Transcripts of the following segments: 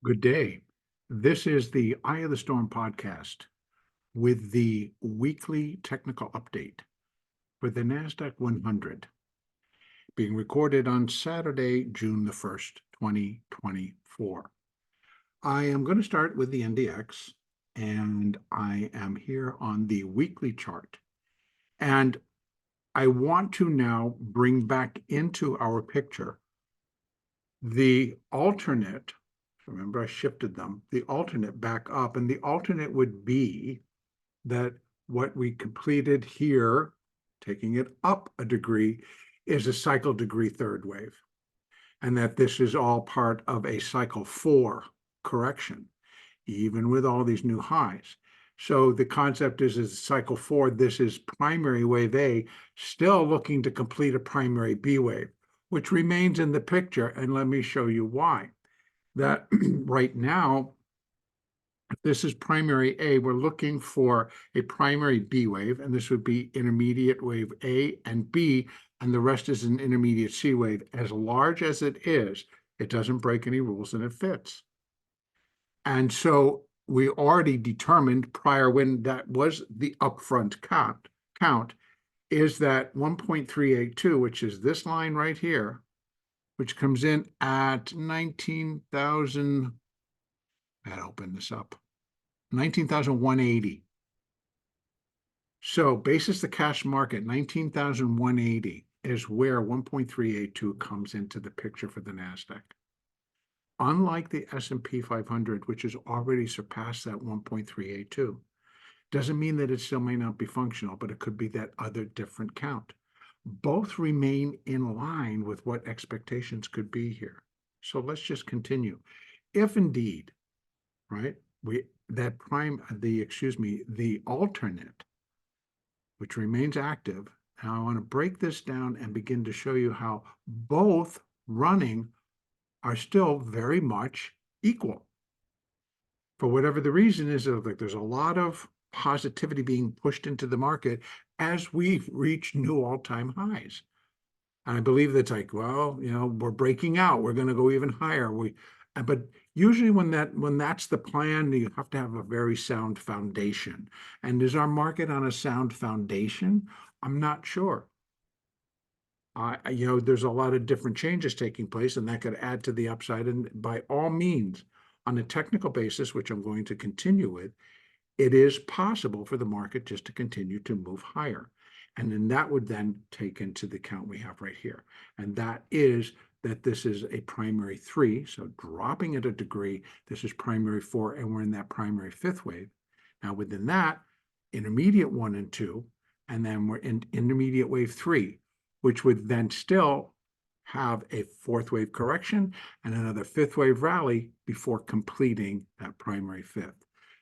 Good day. This is the Eye of the Storm podcast with the weekly technical update for the NASDAQ 100, being recorded on Saturday, June the 1st, 2024. I am going to start with the NDX, and I am here on the weekly chart. And I want to now bring back into our picture the alternate. Remember, I shifted them, the alternate back up, and the alternate would be that what we completed here, taking it up a degree, is a cycle degree third wave, and that this is all part of a cycle 4 correction, even with all these new highs. So the concept is cycle 4, this is primary wave A, still looking to complete a primary B wave, which remains in the picture, and let me show you why. That right now, if this is primary A, we're looking for a primary B wave, and this would be intermediate wave A and B, and the rest is an intermediate C wave. As large as it is, it doesn't break any rules and it fits. And so we already determined prior, when that was the upfront count is that 1.382, which is this line right here, which comes in at 19,000. I'll open this up. 19,180. So basis the cash market, 19,180 is where 1.382 comes into the picture for the NASDAQ. Unlike the S&P 500, which has already surpassed that 1.382, doesn't mean that it still may not be functional, but it could be that other different count. Both remain in line with what expectations could be here. So let's just continue. If indeed, right, the alternate, which remains active, and I want to break this down and begin to show you how both running are still very much equal. For whatever the reason is, like there's a lot of positivity being pushed into the market as we reach new all-time highs. And I believe that's like, well, we're breaking out. We're going to go even higher. But usually when that's the plan, you have to have a very sound foundation. And is our market on a sound foundation? I'm not sure. There's a lot of different changes taking place, and that could add to the upside. And by all means, on a technical basis, which I'm going to continue with, it is possible for the market just to continue to move higher. And then that would then take into the count we have right here. And that is that this is a primary 3, so dropping it a degree, this is primary 4, and we're in that primary 5th wave. Now within that, intermediate 1 and 2, and then we're in intermediate wave 3, which would then still have a 4th wave correction and another 5th wave rally before completing that primary 5th.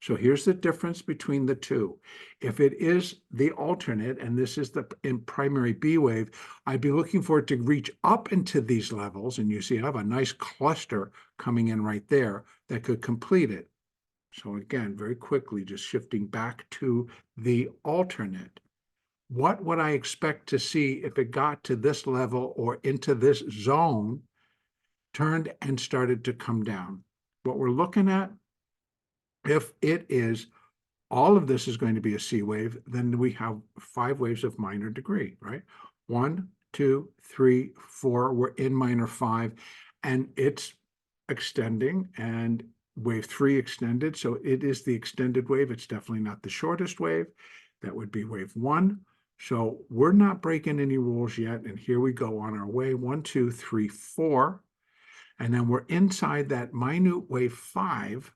So here's the difference between the two. If it is the alternate, and this is the primary B wave, I'd be looking for it to reach up into these levels, and you see I have a nice cluster coming in right there that could complete it. So again, very quickly, just shifting back to the alternate. What would I expect to see if it got to this level or into this zone, turned and started to come down? What we're looking at, if it is, all of this is going to be a C wave, then we have 5 waves of minor degree, right? 1, 2, 3, 4, we're in minor 5, and it's extending, and wave 3 extended, so it is the extended wave. It's definitely not the shortest wave. That would be wave 1. So we're not breaking any rules yet, and here we go on our way, 1, 2, 3, 4, and then we're inside that minute wave 5,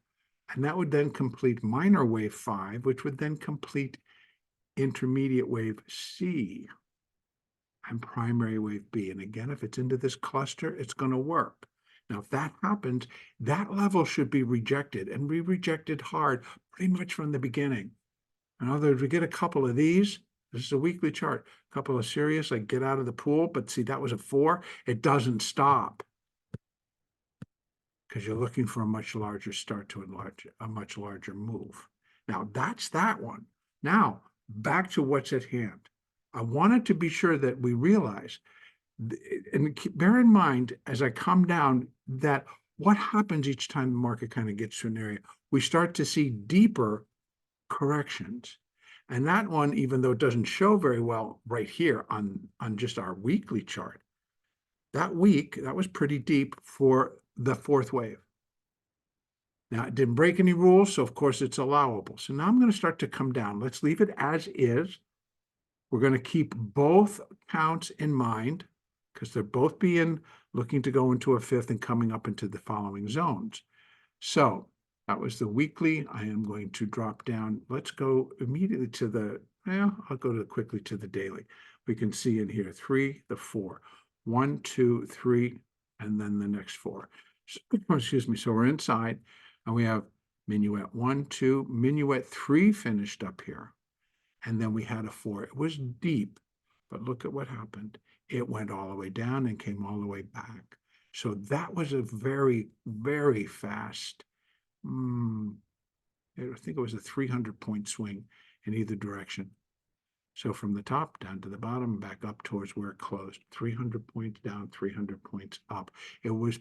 and that would then complete minor wave 5, which would then complete intermediate wave C and primary wave B. And again, if it's into this cluster, it's going to work. Now, if that happens, that level should be rejected, and we rejected hard pretty much from the beginning. In other words, we get a couple of these. This is a weekly chart. A couple of serious, like get out of the pool, but see, that was a 4. It doesn't stop, because you're looking for a much larger start to a much larger move. Now, that's that one. Now, back to what's at hand. I wanted to be sure that we realize, and bear in mind, as I come down, that what happens each time the market kind of gets to an area? We start to see deeper corrections. And that one, even though it doesn't show very well right here on just our weekly chart, that week, that was pretty deep for the fourth wave. Now, it didn't break any rules, so of course it's allowable. So now I'm going to start to come down. Let's leave it as is. We're going to keep both counts in mind because they're both looking to go into a fifth and coming up into the following zones. So that was the weekly. I am going to drop down. Let's go immediately to the, I'll go quickly to the daily. We can see in here 3, the 4, 1, 2, 3, and then the next 4. So, excuse me. So we're inside, and we have minuet 1, 2, minuet 3 finished up here, and then we had a 4. It was deep, but look at what happened. It went all the way down and came all the way back. So that was a very, very fast, I think it was a 300-point swing in either direction. So from the top down to the bottom, back up towards where it closed, 300 points down, 300 points up. It was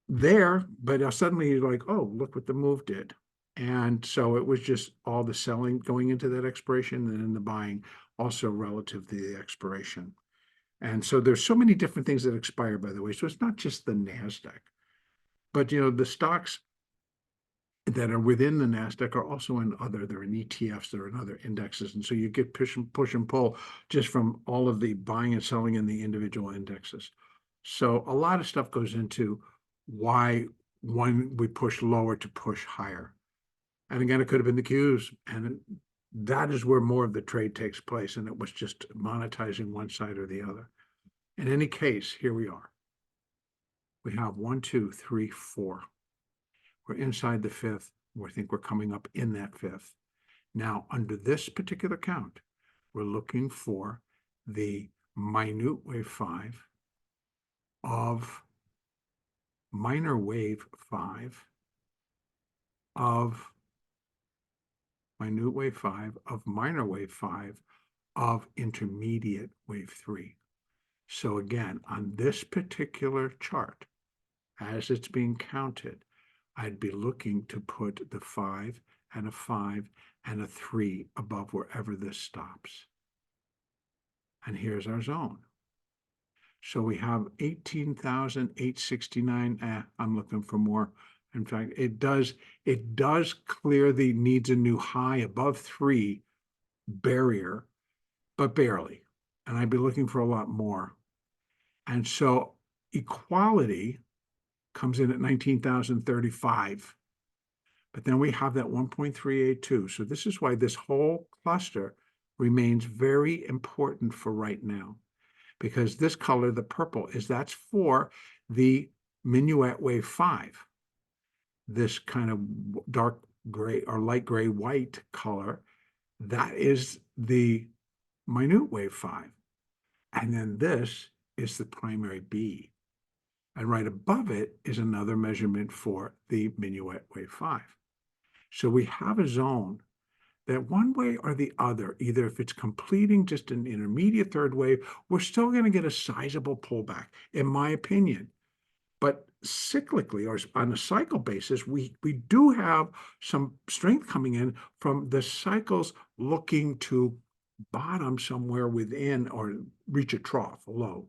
there, but suddenly you're like, oh, look what the move did. And so it was just all the selling going into that expiration and then the buying also relative to the expiration. And so there's so many different things that expire, by the way. So it's not just the NASDAQ, but the stocks that are within the NASDAQ are also they're in ETFs, they're in other indexes. And so you get push and pull just from all of the buying and selling in the individual indexes. So a lot of stuff goes into why when we push lower to push higher. And again, it could have been the Qs, and that is where more of the trade takes place, and it was just monetizing one side or the other. In any case, here we are. We have 1, 2, 3, 4. We're inside the fifth. We think we're coming up in that fifth. Now, under this particular count, we're looking for the minute wave 5 of minor wave 5 of minute wave 5 of minor wave 5 of intermediate wave 3. So again, on this particular chart, as it's being counted, I'd be looking to put the 5 and a 5 and a 3 above wherever this stops. And here's our zone. So we have 18,869. I'm looking for more. In fact, it does clear the needs a new high above 3 barrier, but barely. And I'd be looking for a lot more. And so equality comes in at 19,035. But then we have that 1.382. So this is why this whole cluster remains very important for right now. Because this color, the purple, that's for the minuet wave 5. This kind of dark gray or light gray white color, that is the minute wave 5. And then this is the primary B. And right above it is another measurement for the minuet wave 5. So we have a zone that one way or the other, either if it's completing just an intermediate third wave, we're still going to get a sizable pullback, in my opinion. But cyclically, or on a cycle basis, we do have some strength coming in from the cycles looking to bottom somewhere within or reach a trough, a low,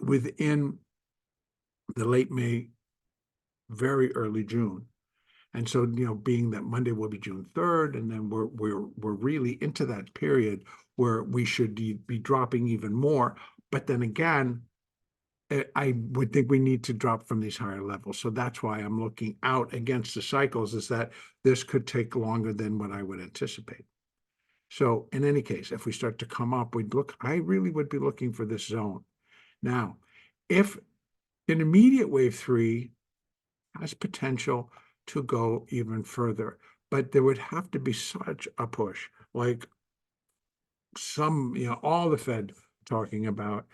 within the late May, very early June. And so, being that Monday will be June 3rd, and then we're really into that period where we should be dropping even more. But then again, I would think we need to drop from these higher levels. So that's why I'm looking out against the cycles, is that this could take longer than what I would anticipate. So in any case, if we start to come up, I really would be looking for this zone. Now, if intermediate wave 3 has potential to go even further, but there would have to be such a push, like all the Fed talking about,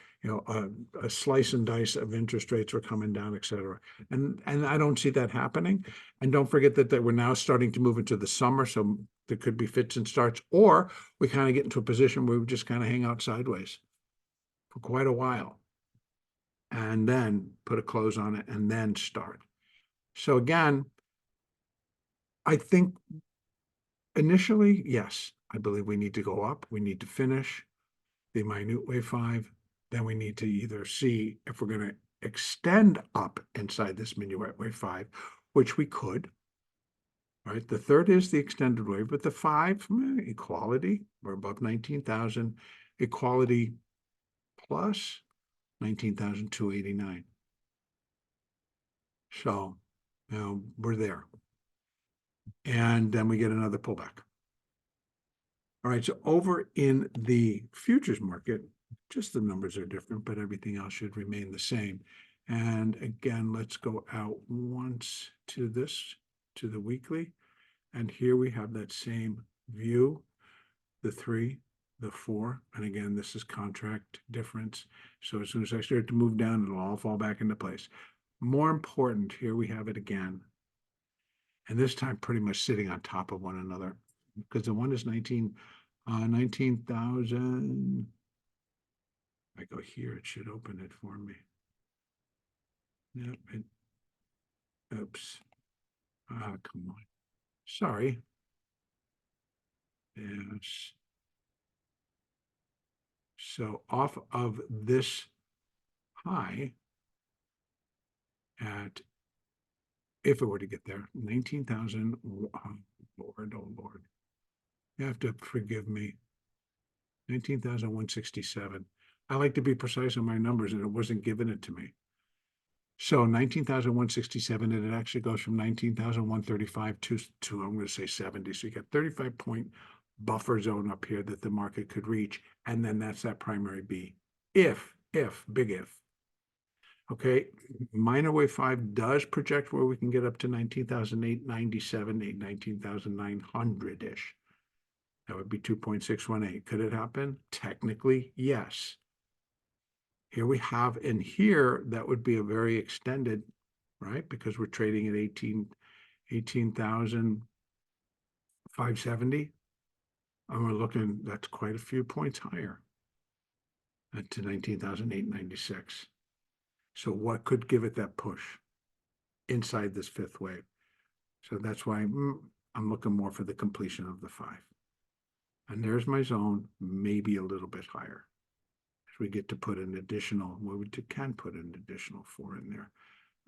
a slice and dice of interest rates are coming down, et cetera. And I don't see that happening. And don't forget that we're now starting to move into the summer, so there could be fits and starts, or we kind of get into a position where we just kind of hang out sideways for quite a while. and then put a close on it and then start. So again, I think initially, yes, I believe we need to go up. We need to finish the minute wave 5. Then we need to either see if we're going to extend up inside this minuet wave 5, which we could. Right, the third is the extended wave, but the 5, equality, we're above 19,000, equality plus 19,289. So, we're there. And then we get another pullback. All right, so over in the futures market, just the numbers are different, but everything else should remain the same. And again, let's go out once to the weekly. And here we have that same view, the 3, the 4, and again, this is contract difference. So as soon as I start to move down, it'll all fall back into place. More important, here we have it again. And this time pretty much sitting on top of one another, because the one is 19,000. I go here, it should open it for me. Yep, oops. Come on. Sorry. Yes. So off of this high at, if it were to get there, 19,000, Lord, oh Lord. You have to forgive me. 19,167. I like to be precise on my numbers, and it wasn't given it to me. So 19,167, and it actually goes from 19,135 to I'm going to say 70. So you got 35-point buffer zone up here that the market could reach, and then that's that primary B. If, big if. Okay, minor wave 5 does project where we can get up to 19,897, 19,900-ish. That would be 2.618. Could it happen? Technically, yes. Here we have, and here, that would be a very extended, right? Because we're trading at 18,570. And we're looking, that's quite a few points higher to 19,896. So what could give it that push inside this 5th wave? So that's why I'm looking more for the completion of the 5. And there's my zone, maybe a little bit higher. We get to put an additional, well, we can put an additional 4 in there.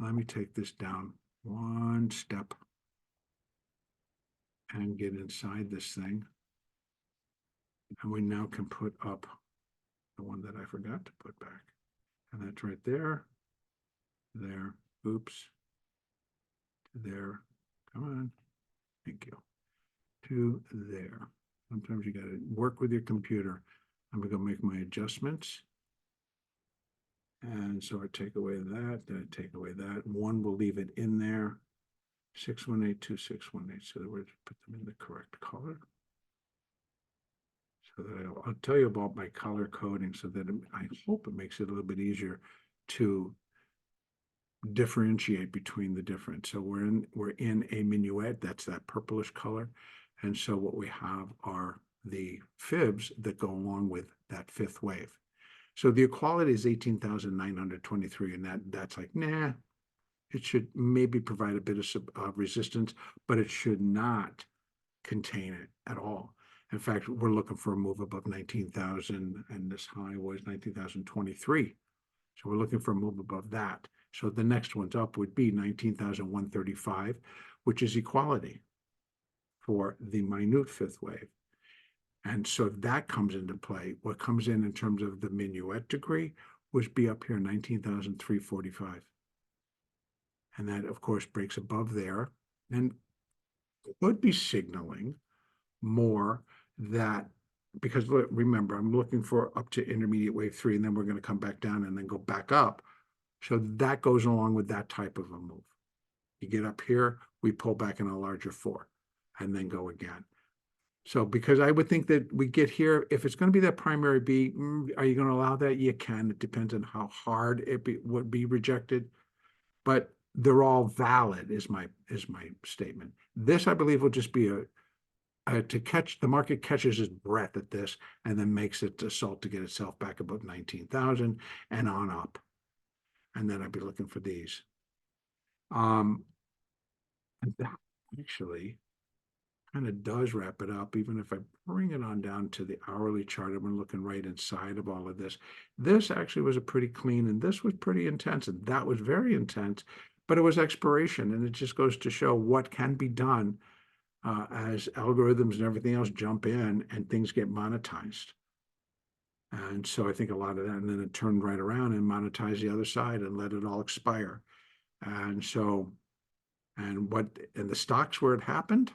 Let me take this down one step and get inside this thing. And we now can put up the one that I forgot to put back. And that's right there, there, oops, there, come on, thank you, to there. Sometimes you got to work with your computer. I'm going to go make my adjustments. And so I take away that, then I take away that. 1 will leave it in there. 618, 2618. So that we're to put them in the correct color. So that I'll tell you about my color coding so that I hope it makes it a little bit easier to differentiate between the different. So we're in a minuet, that's that purplish color. And so what we have are the fibs that go along with that 5th wave. So the equality is 18,923, and that's like, nah, it should maybe provide a bit of resistance, but it should not contain it at all. In fact, we're looking for a move above 19,000, and this high was 19,023. So we're looking for a move above that. So the next one's up would be 19,135, which is equality for the minute 5th wave. And so if that comes into play, what comes in terms of the minuet degree would be up here, 19,345. And that, of course, breaks above there and could be signaling more that, because remember, I'm looking for up to intermediate wave 3, and then we're going to come back down and then go back up. So that goes along with that type of a move. You get up here, we pull back in a larger 4 and then go again. So because I would think that we get here, if it's going to be that primary B, are you going to allow that? You can. It depends on how hard it would be rejected. But they're all valid is my statement. This, I believe, will just be to catch, the market catches its breath at this and then makes it assault to get itself back above 19,000 and on up. and then I'd be looking for these. And that actually kind of does wrap it up. Even if I bring it on down to the hourly chart, I'm looking right inside of all of this. This actually was a pretty clean, and this was pretty intense, and that was very intense, but it was expiration, and it just goes to show what can be done as algorithms and everything else jump in and things get monetized. And so I think a lot of that, and then it turned right around and monetized the other side and let it all expire. And so, and the stocks where it happened,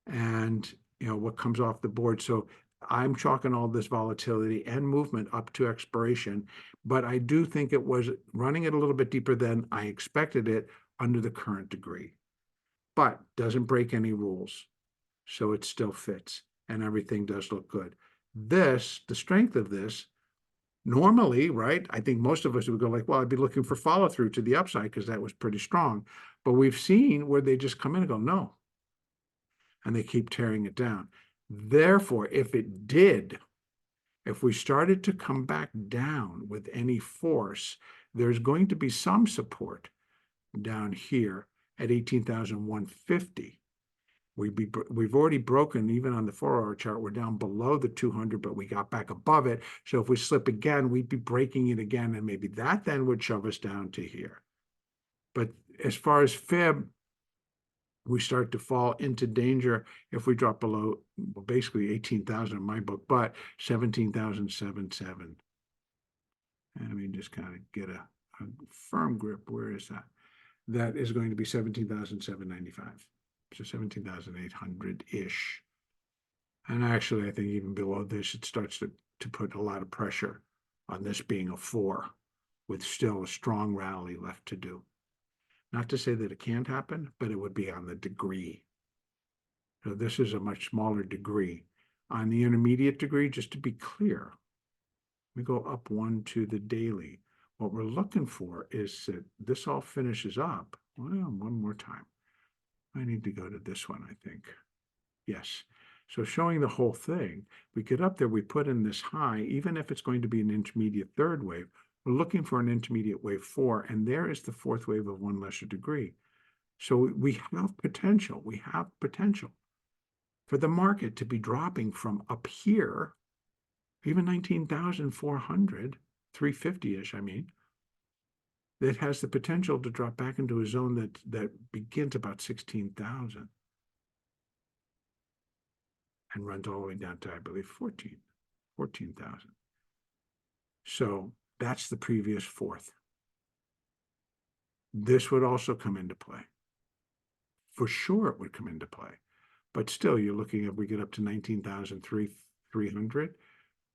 and what comes off the board. So I'm chalking all this volatility and movement up to expiration, but I do think it was running it a little bit deeper than I expected it under the current degree, but doesn't break any rules. So it still fits and everything does look good. The strength of this, normally, right, I think most of us would go like, well, I'd be looking for follow through to the upside because that was pretty strong. But we've seen where they just come in and go, no, and they keep tearing it down. Therefore, if we started to come back down with any force, there's going to be some support down here at 18,150. We've already broken, even on the 4-hour chart, we're down below the 200, but we got back above it. So if we slip again, we'd be breaking it again, and maybe that then would shove us down to here. But as far as Fib, we start to fall into danger if we drop below, well, basically 18,000 in my book, but 17,077. And I mean, just kind of get a firm grip. Where is that? That is going to be 17,795. So 17,800-ish. And actually, I think even below this, it starts to put a lot of pressure on this being a 4, with still a strong rally left to do. Not to say that it can't happen, but it would be on the degree. So this is a much smaller degree. On the intermediate degree, just to be clear, we go up 1 to the daily. What we're looking for is that this all finishes up. Well, one more time. I need to go to this one, I think. Yes. So showing the whole thing, we get up there, we put in this high, even if it's going to be an intermediate third wave, we're looking for an intermediate wave 4, and there is the fourth wave of 1 lesser degree. So we have potential. We have potential for the market to be dropping from up here, even 19,400, 350-ish, I mean, that has the potential to drop back into a zone that begins about 16,000 and runs all the way down to, I believe, 14,000. So that's the previous fourth. This would also come into play. For sure it would come into play. But still, you're looking at, we get up to 19,300.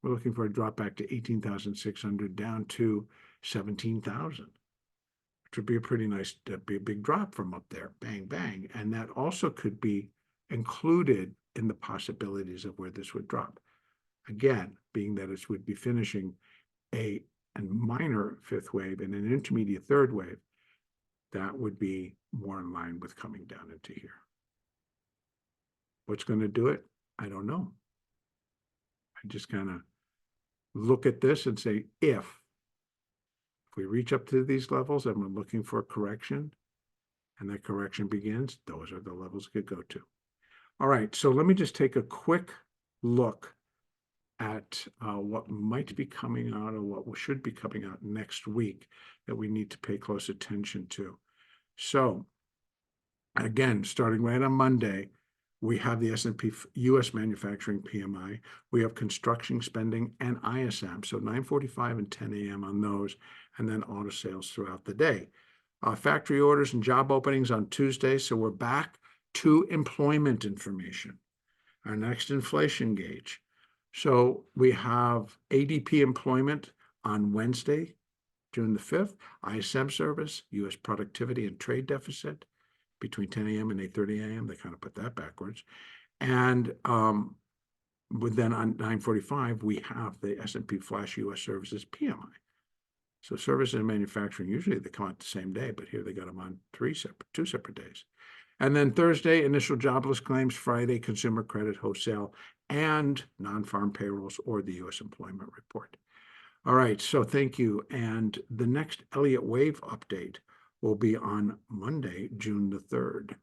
We're looking for a drop back to 18,600 down to 17,000, which would be a pretty nice, be a big drop from up there, bang, bang. And that also could be included in the possibilities of where this would drop. Again, being that it would be finishing a minor fifth wave and an intermediate third wave, that would be more in line with coming down into here. What's going to do it? I don't know. I just kind of look at this and say, if we reach up to these levels and we're looking for a correction, and that correction begins, those are the levels it could go to. All right, so let me just take a quick look at what might be coming out, or what should be coming out next week that we need to pay close attention to. So again, starting right on Monday, we have the S&P U.S. manufacturing PMI. We have construction spending and ISM, so 9:45 and 10 a.m. on those, and then auto sales throughout the day. Factory orders and job openings on Tuesday, so we're back to employment information, our next inflation gauge. So we have ADP employment on Wednesday, June the 5th, ISM service, U.S. productivity and trade deficit between 10 a.m. and 8:30 a.m. They kind of put that backwards. And then on 9:45, we have the S&P Flash U.S. Services PMI. So services and manufacturing, usually they come out the same day, but here they got them on two separate days. And then Thursday, initial jobless claims, Friday, consumer credit, wholesale, and non-farm payrolls, or the U.S. employment report. All right, so thank you. And the next Elliott Wave update will be on Monday, June the 3rd.